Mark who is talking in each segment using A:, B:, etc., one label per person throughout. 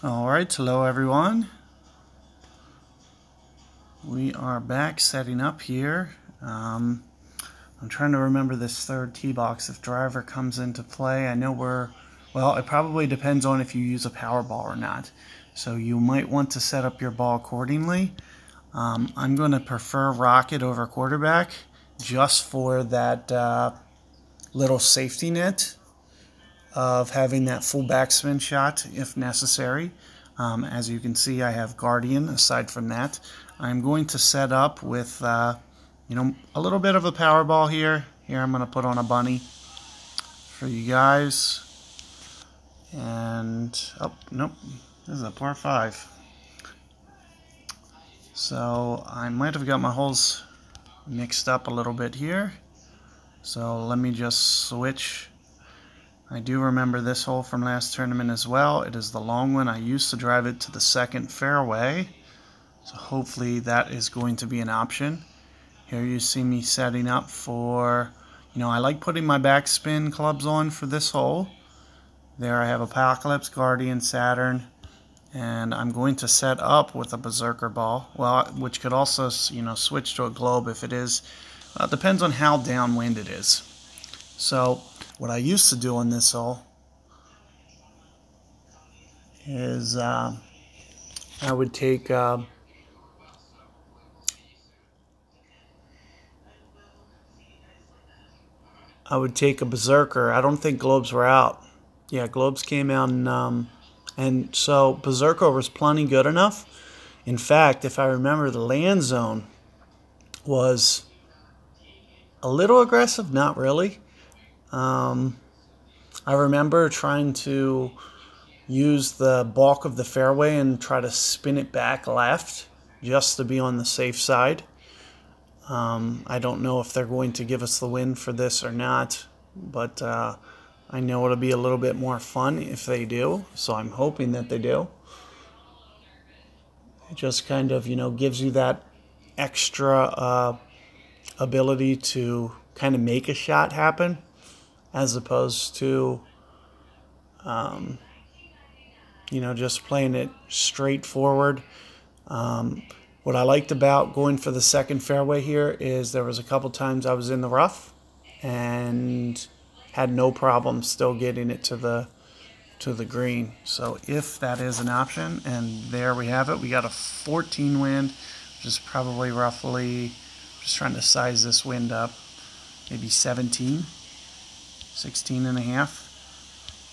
A: Alright, hello everyone. We are back setting up here. I'm trying to remember this third tee box if driver comes into play. I know well, it probably depends on if you use a power ball or not. So you might want to set up your ball accordingly. I'm going to prefer rocket over quarterback just for that little safety net of having that full backspin shot if necessary. As you can see, I have Guardian. Aside from that, I'm going to set up with a little bit of a power ball here. Here I'm going to put on a bunny for you guys. And, oh, nope, this is a par 5. So I might have got my holes mixed up a little bit here. So let me just switch. I do remember this hole from last tournament as well. It is the long one. I used to drive it to the second fairway. So hopefully that is going to be an option. Here you see me setting up for, I like putting my backspin clubs on for this hole. There I have Apocalypse, Guardian, Saturn, and I'm going to set up with a Berserker ball, which could also, switch to a Globe if it is. Depends on how downwind it is. So what I used to do on this hole is I would take a Berserker. I don't think Globes were out. Yeah, Globes came out, and so Berserker was plenty good enough. In fact, if I remember, the land zone was a little aggressive, not really. I remember trying to use the bulk of the fairway and try to spin it back left just to be on the safe side. I don't know if they're going to give us the win for this or not, but I know it'll be a little bit more fun if they do, so I'm hoping that they do. It just kind of, gives you that extra ability to kind of make a shot happen as opposed to, just playing it straightforward. What I liked about going for the second fairway here is there was a couple times I was in the rough and had no problem still getting it to the green. So if that is an option, and there we have it. We got a 14 wind, which is probably roughly, just trying to size this wind up, maybe 16 and a half.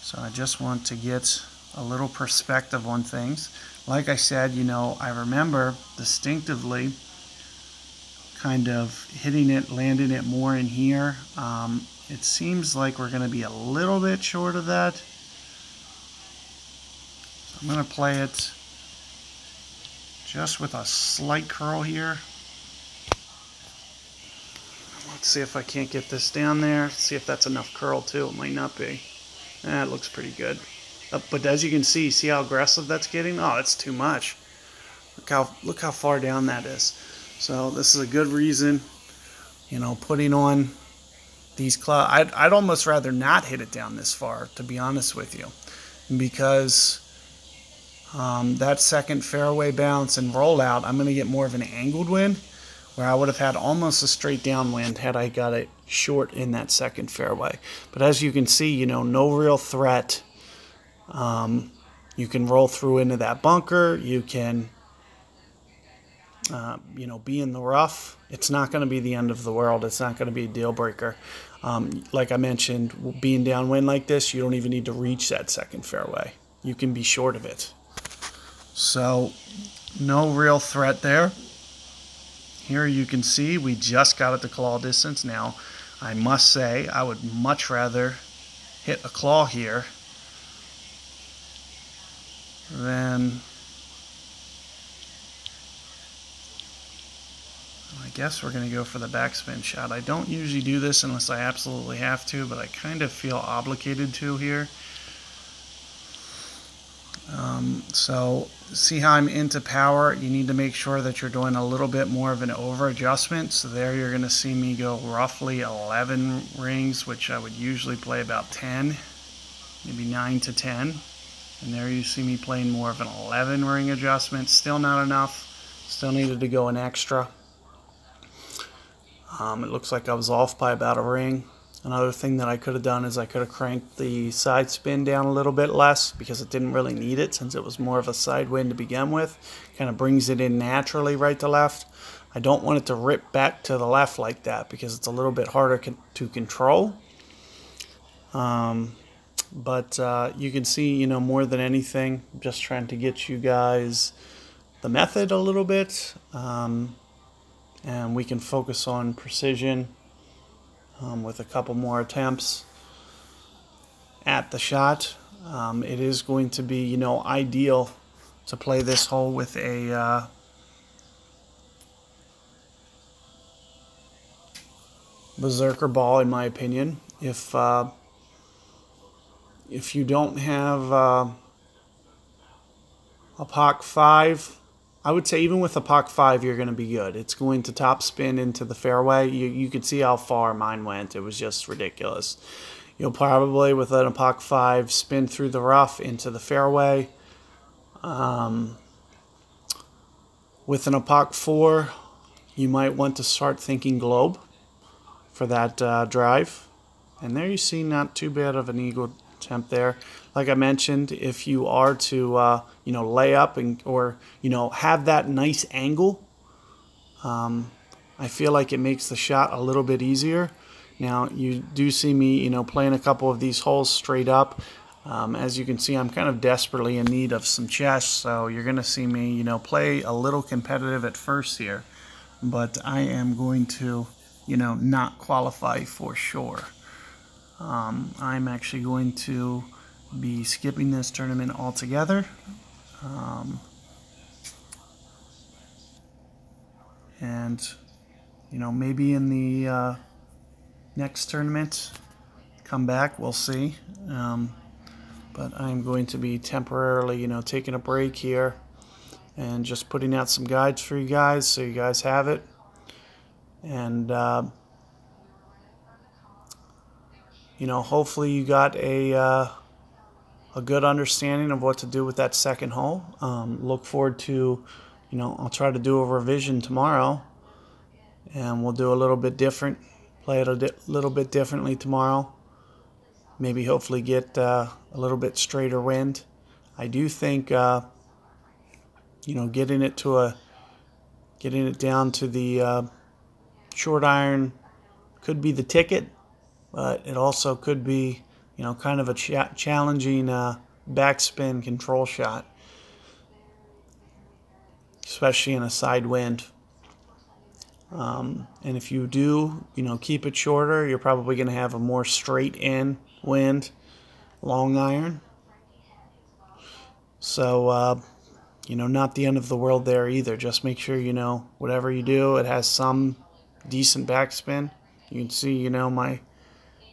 A: So I just want to get a little perspective on things. Like I said, I remember distinctively kind of hitting it, landing it more in here. It seems like we're going to be a little bit short of that. So I'm going to play it just with a slight curl here. Let's see if I can't get this down there. See if that's enough curl too. It might not be. It looks pretty good. But as you can see how aggressive that's getting? Oh, it's too much. Look how far down that is. So this is a good reason, putting on these clubs. I'd almost rather not hit it down this far, to be honest with you, because that second fairway bounce and rollout, I'm going to get more of an angled wind, where I would have had almost a straight downwind had I got it short in that second fairway. But as you can see, no real threat. You can roll through into that bunker. You can, be in the rough. It's not going to be the end of the world. It's not going to be a deal breaker. Like I mentioned, being downwind like this, you don't even need to reach that second fairway. You can be short of it. So, no real threat there. Here you can see we just got it to claw distance. Now, I must say I would much rather hit a claw here than, I guess we're going to go for the backspin shot. I don't usually do this unless I absolutely have to, but I kind of feel obligated to here. So see how I'm into power? You need to make sure that you're doing a little bit more of an over adjustment. So there you're going to see me go roughly 11 rings, which I would usually play about 10, maybe 9 to 10. And there you see me playing more of an 11 ring adjustment. Still not enough. Still needed to go an extra. It looks like I was off by about a ring. Another thing that I could have done is I could have cranked the side spin down a little bit less because it didn't really need it since it was more of a side wind to begin with. Kind of brings it in naturally right to left. I don't want it to rip back to the left like that because it's a little bit harder to control. But you can see, you know, more than anything, I'm just trying to get you guys the method a little bit. And we can focus on precision with a couple more attempts at the shot. It is going to be, you know, ideal to play this hole with a berserker ball, in my opinion. If you don't have a POC 5, I would say even with a POC 5, you're going to be good. It's going to top spin into the fairway. You could see how far mine went. It was just ridiculous. You'll probably, with a POC 5, spin through the rough into the fairway. With an POC 4, you might want to start thinking globe for that drive. And there you see not too bad of an eagle attempt there. Like I mentioned, if you are to you know, lay up or you know, have that nice angle, I feel like it makes the shot a little bit easier. Now you do see me, you know, playing a couple of these holes straight up. As you can see, I'm kind of desperately in need of some chess, so you're going to see me, you know, play a little competitive at first here, but I am going to, you know, not qualify for sure. I'm actually going to be skipping this tournament altogether. And, you know, maybe in the next tournament, come back, we'll see. But I'm going to be temporarily, you know, taking a break here and just putting out some guides for you guys so you guys have it. And, you know, hopefully you got a good understanding of what to do with that second hole. Look forward to, you know, I'll try to do a revision tomorrow, and we'll do a little bit different, play it a little bit differently tomorrow. Maybe hopefully get a little bit straighter wind. I do think, you know, getting it down to the short iron could be the ticket, but it also could be, you know, kind of a challenging backspin control shot, especially in a side wind. And if you do, you know, keep it shorter, you're probably going to have a more straight in wind, long iron. So, you know, not the end of the world there either. Just make sure, you know, whatever you do, it has some decent backspin. You can see, you know,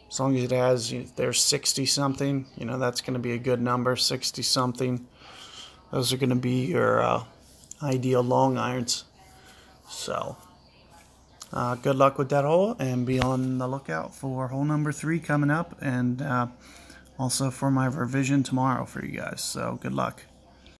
A: as long as it has, there's 60 something, you know, that's going to be a good number, 60 something. Those are going to be your ideal long irons. So, good luck with that hole, and be on the lookout for hole number 3 coming up, and also for my revision tomorrow for you guys. So, good luck.